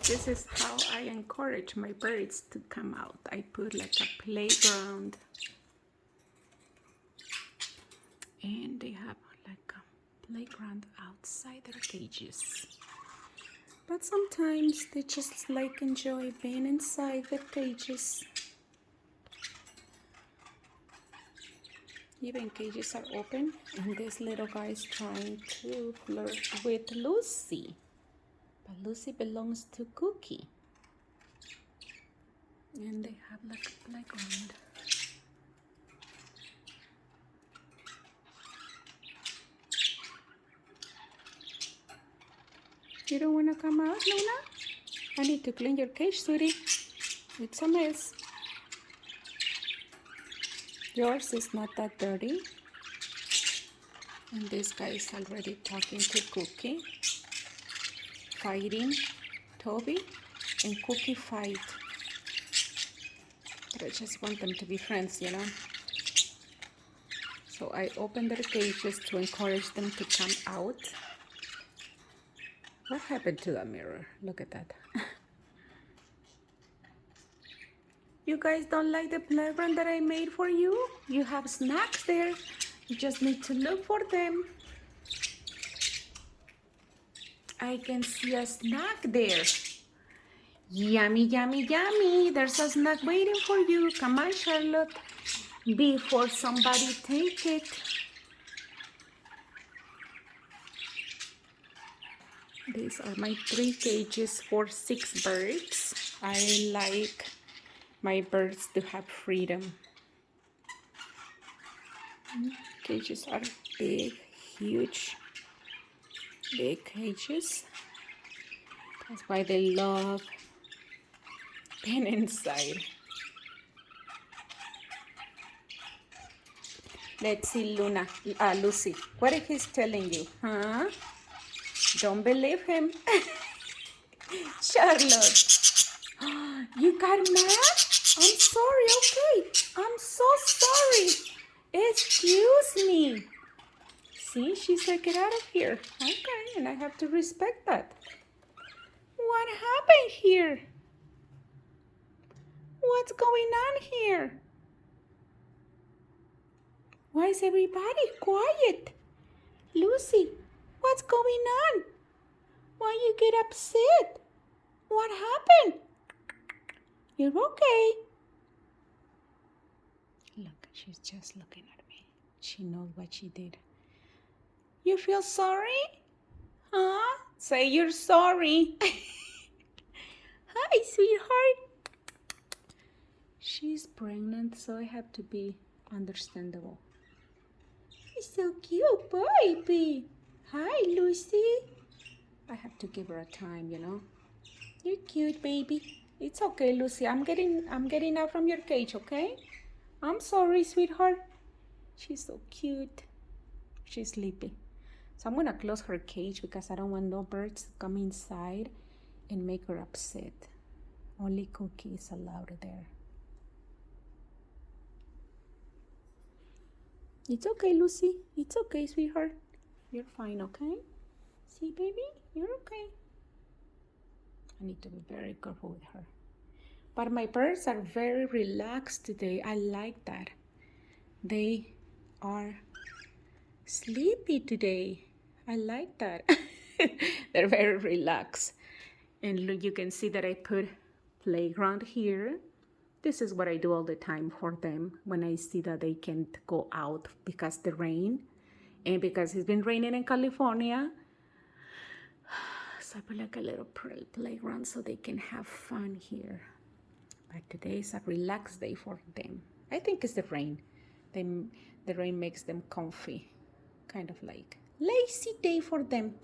This is how I encourage my birds to come out. I put like a playground, and they have like a playground outside their cages. But sometimes they just like enjoy being inside the cages. Even cages are open, and this little guy is trying to flirt with Lucy. But Lucy belongs to Cookie. And they have like a playground. You don't want to come out, Luna? I need to clean your cage, sweetie. It's a mess. Yours is not that dirty. And this guy is already talking to Cookie, fighting Toby, and Cookie fight. But I just want them to be friends, you know. So I open their cages to encourage them to come out. What happened to that mirror? Look at that. You guys don't like the playground that I made for you? You have snacks there. You just need to look for them. I can see a snack there. Yummy, yummy, yummy. There's a snack waiting for you. Come on, Charlotte. Before somebody take it. These are my 3 cages for 6 birds. I like my birds to have freedom. Cages are big, huge, big cages. That's why they love being inside. Let's see, Lucy. What if he's telling you? Huh? Don't believe him. Charlotte. You got mad? I'm sorry, okay. I'm so sorry. Excuse me. See, she said get out of here. Okay, and I have to respect that. What happened here? What's going on here? Why is everybody quiet? Lucy, what's going on? Why you get upset? What happened? You're okay. Look, she's just looking at me. She knows what she did. You feel sorry? Huh? Say you're sorry. Hi, sweetheart. She's pregnant, so I have to be understandable. She's so cute, baby. Hi, Lucy. I have to give her a time, you know. You're cute, baby. It's okay, Lucy. I'm getting out from your cage, okay? I'm sorry, sweetheart. She's so cute. She's sleepy. So I'm gonna close her cage because I don't want no birds to come inside and make her upset. Only Cookie is allowed there. It's okay, Lucy. It's okay, sweetheart. You're fine, okay? See, baby? You're okay. I need to be very careful with her. But my birds are very relaxed today. I like that. They are sleepy today. I like that. They're very relaxed. And look, you can see that I put playground here. This is what I do all the time for them when I see that they can't go out because the rain and because it's been raining in California. So I put like a little playground so they can have fun here. But today is a relaxed day for them. I think it's the rain. The rain makes them comfy. Kind of like lazy day for them.